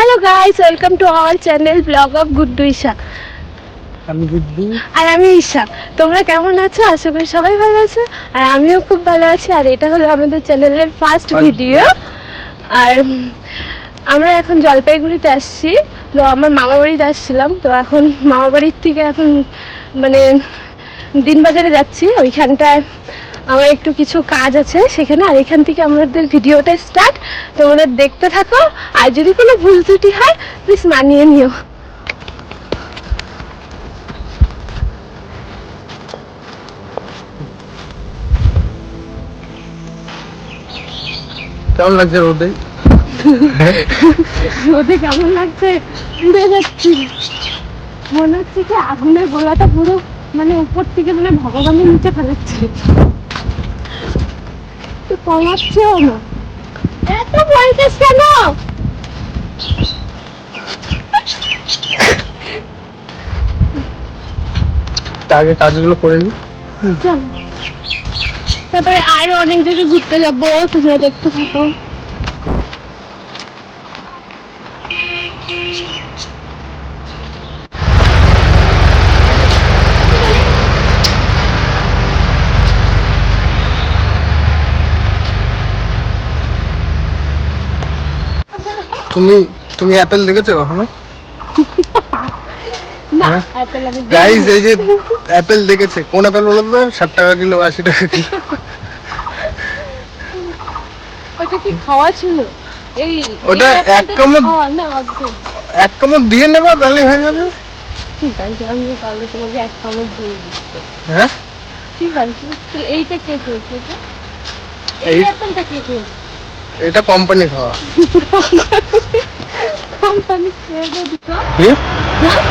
Hello guys, welcome to our channel blog of Guddu Isha. আমি গুড্ডু আর আমি ঈশা। তোমরা কেমন আছো? আশা করি সবাই ভালো আছো। আর আমিও খুব ভালো আছি। আর এটা হলো আমাদের চ্যানেলের ফার্স্ট ভিডিও। আর আমরা এখন জলপাইগুড়িতে আসছি। তো আমার মামা বাড়িতে আসছিলাম, তো এখন মামা বাড়ির থেকে এখন মানে দিনবাজারে যাচ্ছি। ওইখানটায় আমার একটু কিছু কাজ আছে সেখানে। আর এখান থেকে আমাদের ভিডিওটা স্টার্ট। তোমরা দেখতে থাকো, আর যদি কোনো ভুল ত্রুটি হয় প্লিজ মানিয়ে নিও। কেমন লাগছে রোদে? রোদে কেমন লাগছে? পুড়ে যাচ্ছি। মনে হচ্ছে কি আগুনের গোলাটা পুরো মানে উপর থেকে মানে ভগবানের নিচে ফেলাচ্ছে। তো কমাচ্ছেও না। এত বলছিস কেন? আগে কাজগুলো করে নি। চল। তারপরে আরো অনেক জায়গায় ঘুরতে যাবো, তোমরা দেখতে থাকো। তুমি অ্যাপেল দেখেছো কখনো? না, হ্যাঁ? অ্যাপেল আমি গাইস এই যে অ্যাপেল দেখেছে, কোন অ্যাপেল বলো তো? 60 টাকা কিলো, 80 টাকা কিলো। ওটা কি খাওয়া ছিল? এই ওটা এই এক অ্যাপেলটা কামড় খাওয়া না অদ্ভুত। এক কামড় দিয়ে নেবা, তাহলে হয়ে যাবে। ঠিক আছে, আমি তাহলে তোমাকে এক কামড় দিয়ে দিচ্ছি। হ্যাঁ, ঠিক আছে, তো এইটা কে খেয়েছে? এই এই অ্যাপেলটা কে খেয়েছে? এটা কোম্পানি খাওয়া। কোম্পানি খেয়ে দিত। কি? হ্যাঁ,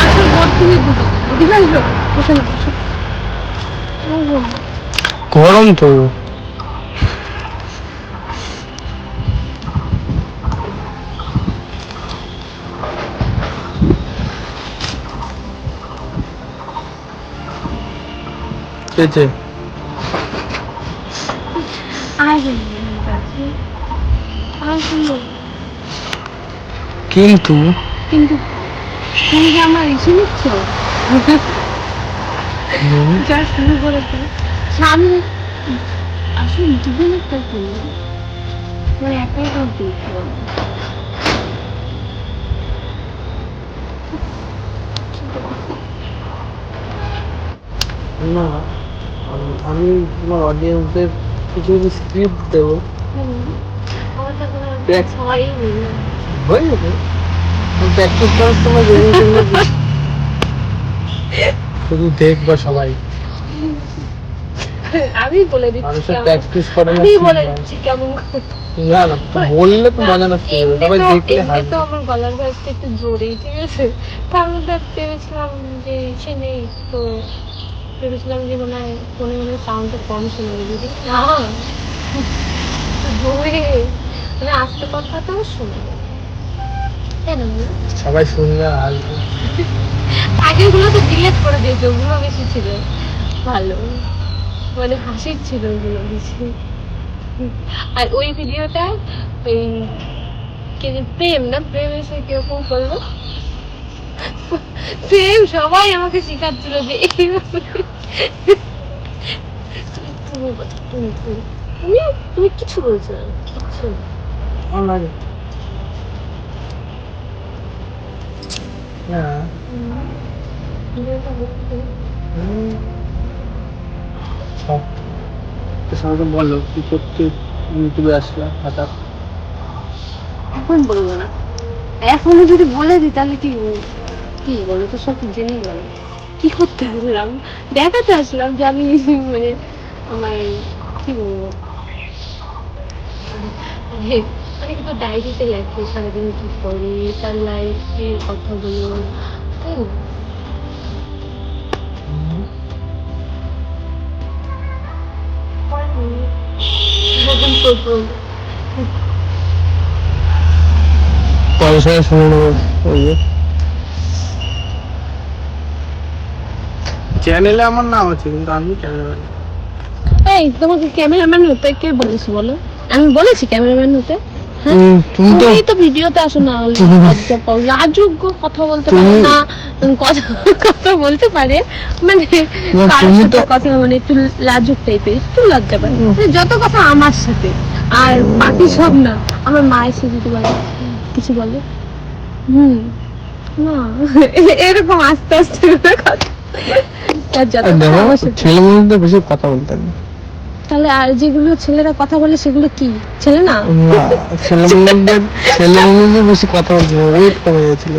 আসল বড় থেকে দিত। ঠিক আছে, বসে না বসে। গরম তো। খেয়েছে কিন্তু কিন্তু তুমি কি আমার ইসে নিচ্ছ? যা শুরু করেছে সামনে আসলে দুদিন একটা করলো মানে একটাই সব দেখতে পাবো। না, আমি তোমার অডিয়েন্সদের কিছু কিছু স্ক্রিপ্ট দেবো, সবাই হয়ে যাবে। প্র্যাকটিস করার সময় যেদিন কিনবে শুধু দেখবা সবাই। আমি বলে দিচ্ছি, মানুষের প্র্যাকটিস করে না, আমি বলে দিচ্ছি কেমন। না না, বললে তো মজা নষ্ট হয়ে যাবে, সবাই দেখলে এমনি হাসবে। তো আমার গলার ভয়েসটা একটু জোরেই, ঠিক আছে। তার মধ্যে ভেবেছিলাম যে সে নেই, তো ভেবেছিলাম যে মনে হয় ফোনে মনে হয় সাউন্ডটা কম শুনে যদি না জোরে মানে আস্তে কথাটাও শুনে কেন সবাই শুনলে হাসবে। আগেরগুলো তো ডিলেট করে দিয়েছে, ওগুলো বেশি ছিল ভালো, মানে হাসির ছিল ওগুলো বেশি। আর ওই ভিডিওটা ওই কে যে প্রেম না প্রেম এসে কিরকম করলো, প্রেম সবাই আমাকে শিখাচ্ছিল যে তুমি বলো, তুমি তুমি কিছু বলছো না, কিচ্ছু না। ভালো লাগে না। সব সবাইকে বলো কি করতে ইউটিউবে আসলাম হঠাৎ। এখন বলবো না, এখনো যদি বলে দিই তাহলে কি কি বলো তো, সব জেনেই বলো কি করতে আসলাম, দেখাতে আসলাম যে আমি মানে আমার কি বলবো, অনেকে তো ডায়েরিতে লেখে সারাদিন কি করে, তার লাইফের কথাগুলো, তাই না? পয়সা শুনে নেবো। ওই যে চ্যানেলে আমার নাম আছে, কিন্তু আমি ক্যামেরাম্যান। এই তোমাকে ক্যামেরাম্যান হতে কে বলেছে বলো? আমি বলেছি ক্যামেরাম্যান হতে? তুমি তো তুমি তো ভিডিওতে আসো না, লজ্জা পাও, লাজুক গো, কথা বলতে পারে না, কথা কথা বলতে পারে মানে কার সাথে কথা মানে একটু লাজুক টাইপের, একটু লজ্জা পায়, যত কথা আমার সাথে, আর বাকি সব না। আমার মা এসে যদি বলে কিছু বলে, না এরকম আস্তে আস্তে করে কথা, আর যত কথা আমার সাথে। ছেলে মেয়েদের বেশি কথা বলতে হবে। তাহলে আর যেগুলো ছেলেরা কথা বলে সেগুলো কি ছেলে না? না, ছেলে মেয়েদের বেশি কথা বলতে হবে, ওয়েট কমে যাচ্ছিল।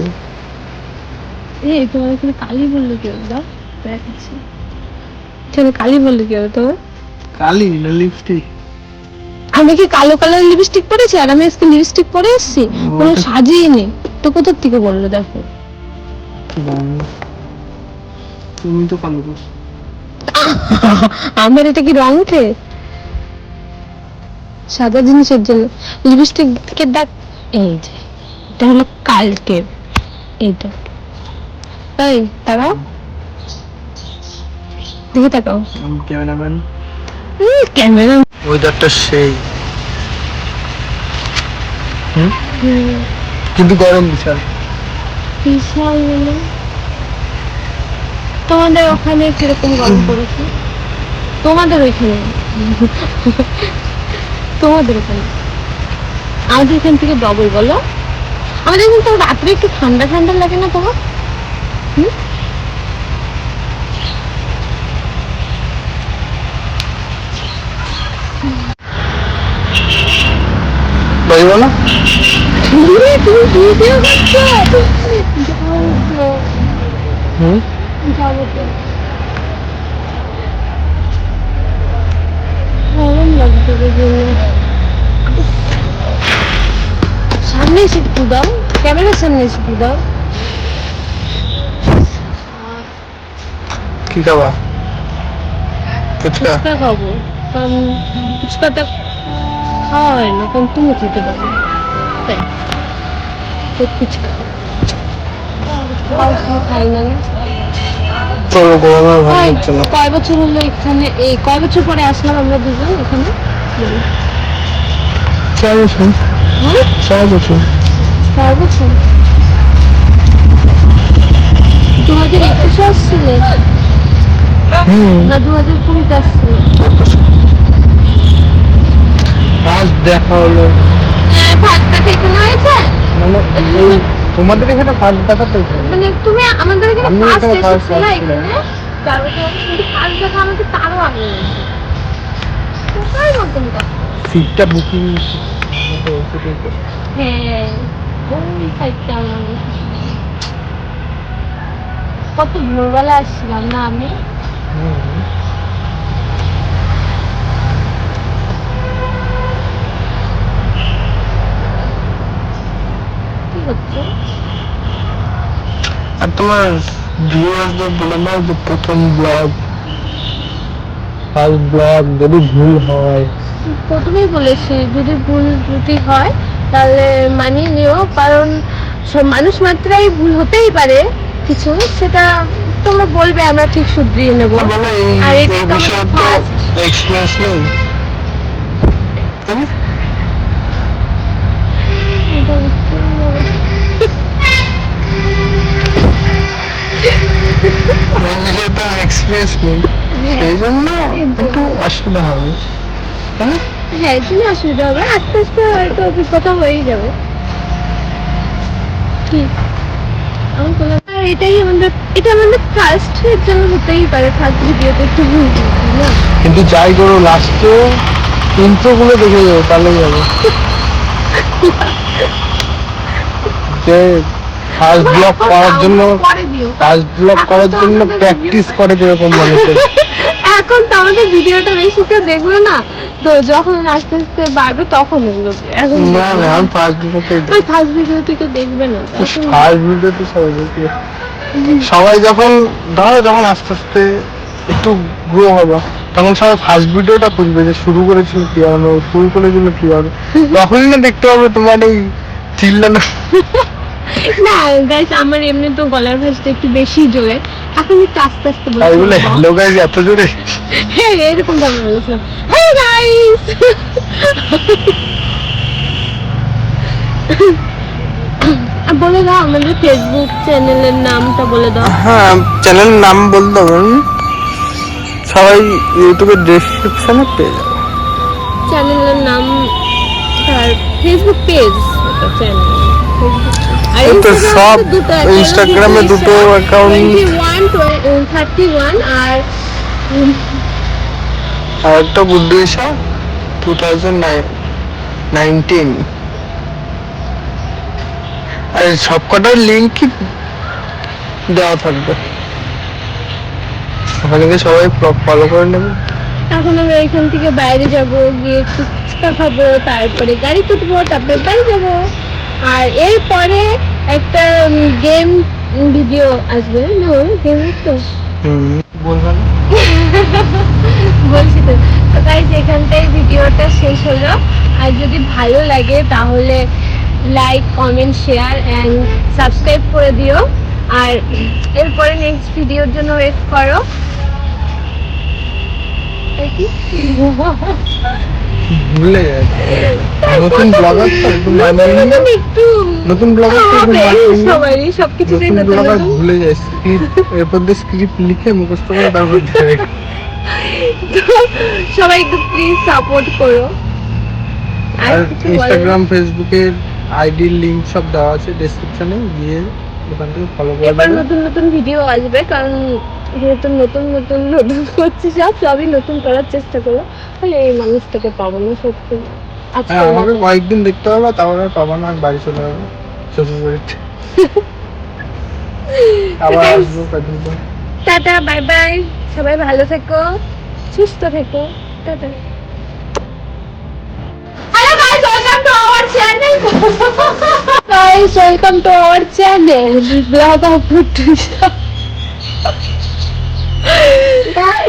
এই তোমার এখানে কালি বললো কেউ? দাও দেখাচ্ছি। এখানে কালি বললো কেউ তোমার? কালি না লিপস্টিক? আমি কি কালো কালার লিপস্টিক পরেছি? আর আমি আজকে লিপস্টিক পরে এসেছি, কোনো সাজিয়ে নি তো। কোথার থেকে বললো? দেখো তুমি তো কালো। আমার এটা কি রং উঠে? সাদা জিনিসের জন্য লিপস্টিক থেকে দেখ, এই যে এটা হলো কালকের, এইটা। তাই তাকাও, দেখে তাকাও। ক্যামেরাম্যান, ক্যামেরা ওয়েদারটা সেই, কিন্তু গরম বিশাল। বিশাল মানে তোমাদের ওখানে কিরকম গরম পড়েছে? তোমাদের ওইখানে, তোমাদের ওখানে, আমাদের এখান থেকে ডবল বলো। আমাদের এখানে তো রাত্রে একটু ঠান্ডা ঠান্ডা লাগে না তোমার? ভাই বলো, তুমি ভিডিও করছো? যাবো তো, গরম লাগছে ওই জন্য। সামনে এসে একটু দাও, ক্যামেরার সামনে এসে একটু দাও। কি খাবা? ফুচকা? ফুচকা খাবো, কারণ ফুচকাটা খাওয়া হয় না, কারণ তুমি খেতে পারো তাই। তো ফুচকা খাই না। চলো, গরমে ভালো হয়, লাগছে না। কয় বছর হলো এখানে, এই কয় বছর পরে আসলাম আমরা দুজন এখানে? 4 বছর। 4 বছর। 4 বছর। 2021 আসছিলে না 2020 আসছিলে? আজ দেখা হলো, ভাতটা এখানে হয়েছে মানে এই তোমাদের এখানে ফার্স্ট দেখা তো মানে তুমি আমাদের এখানে আমি ফার্স্ট এখানে first এসেছিলে আসছিলাম। এখানে, তারপরে কিন্তু ফার্স্ট দেখা আমাকে তারও আগে হয়েছে। কোথায় মতন কথা? সিটটা বুকিং তো হ্যাঁ, ওই সাইডটা আমার কত ভোরবেলা আসছিলাম না আমি? কি হচ্ছে? আর তোমার ভিউয়ার্সদের বলে দাও যে প্রথম ব্লগ, ফার্স্ট ব্লগ যদি ভুল হয়। প্রথমেই বলেছি যদি ভুল ত্রুটি হয় তাহলে মানিয়ে নিও, কারণ সব মানুষ মাত্রাই ভুল হতেই পারে কিছু, সেটা তোমরা বলবে, আমরা ঠিক শুধরিয়ে নেবো। বলে আর এই এটা তো বিষয়ে আমার তো ফার্স্ট। এক্সপিরিয়েন্স নেই। এক্সপিরিয়েন্স নেই, সেই জন্য একটু অসুবিধা হবে। হ্যাঁ, তুমি অসুবিধা হবে, আস্তে আস্তে হয়তো অভিজ্ঞতা হয়েই যাবে। কি আমার বলা, আর এটাই আমাদের, এটা আমাদের ফার্স্ট এর জন্য হতেই পারে, ফার্স্ট ভিডিওতে একটু ভুল করছি না। কিন্তু যাই করো লাস্টে ইন্ট্রো গুলো দেখে যাবো, তাহলেই হবে। যে ফার্স্ট ব্লগ করার জন্য, পরে দিও। ফার্স্ট ব্লগ করার জন্য প্র্যাকটিস করে যেরকম মানুষের। এখন তো আমাদের ভিডিওটা বেশি কেউ দেখবে না, তো যখন আস্তে আস্তে বাড়বে তখন এগুলো এখন না না, আমি ফার্স্ট ভিডিওতে, ওই ফার্স্ট ভিডিও থেকে দেখবে না এখন। ফার্স্ট ভিডিওতে সবাই দেখে, সবাই যখন ধরো যখন আস্তে আস্তে একটু গ্রো হবে তখন সবাই ফার্স্ট ভিডিওটা খুঁজবে যে শুরু করেছিল কি হলো, শুরু করেছিল কি হলো, তখনই না দেখতে পাবে তোমার এই চিল্লানো। না গাইস, আমার এমনি তো গলার ভয়েসটা একটু বেশি জোরে, এখন একটু আস্তে আস্তে তাই বলে বলছি। হ্যালো গাইস এত জোরে? হ্যাঁ, এরকম ভাবে বলেছিলাম, হ্যাঁ গাইস। বলে দাও আমাদের ফেসবুক চ্যানেলের নামটা বলে দাও। হ্যাঁ, চ্যানেলের নাম বলতে পারুন, সবাই ইউটিউবের ডেসক্রিপশনে পেয়ে যাবে। চ্যানেলের নাম তার ফেসবুক পেজ, ওটা চ্যানেল। আর এই তো সব ইনস্টাগ্রামে দুটো অ্যাকাউন্ট 21 31 আর আর একটা বুদ্ধিশা 2019। আর সবকটার লিঙ্ক দেওয়া থাকবে, ওখানে গিয়ে সবাই ফলো করে নেবে। এখন আমরা এখান থেকে বাইরে যাব, গিয়ে একটু ফুচকা খাবো, তারপরে গাড়ি তুলবো, তারপরে বাড়ি যাব। আর এরপরে একটা গেম ভিডিও আসবে না, গেম তো বলবেন বলছি তো। তো গাইজ এখানটাই ভিডিওটা শেষ হলো। আর যদি ভালো লাগে তাহলে like, comment, share and subscribe করে দিও। আর এরপরে নেক্সট ভিডিওর জন্য ওয়েট করো। আর কি? ভুলে যাচ্ছে, নতুন ব্লগার তো একটু মানিয়ে নিয়ে, একটু নতুন ব্লগার তো একটু হবে, মানিয়ে নিয়ে, সবারই সবকিছুতেই নতুন নতুন ব্লগার নতুন। ভুলে যায় স্ক্রিপ্ট, এরপর দিয়ে স্ক্রিপ্ট লিখে মুখস্থ করে তারপর দেবে। তো সবাই একটু প্লিজ সাপোর্ট করো। আর আর কিছু বলার- ইনস্টাগ্রাম, ফেসবুকের আইডির লিংক সব দেওয়া আছে ডেসক্রিপশনে, গিয়ে ওখান থেকে ফলো করে এবার দেবে। নতুন নতুন ভিডিও আসবে, কারণ যেহেতু নতুন নতুন নতুন করছি, সবই নতুন করার চেষ্টা করো। তাহলে এই মানুষটাকে পাবো না সত্যি। আজকে হ্যাঁ, আমাকে কয়েকদিন দেখতে হবে, তারপরে আর পাবো না, আমি বাড়ি চলে যাবো শ্বশুর বাড়িতে। আবার আসবো কদিন পর। টাটা, বাই বাই, সবাই ভালো থেকো, সুস্থ থেকো, tata. Hello guys, welcome to our channel. Guys, welcome to our channel. Vlog of Puttusha. Guys,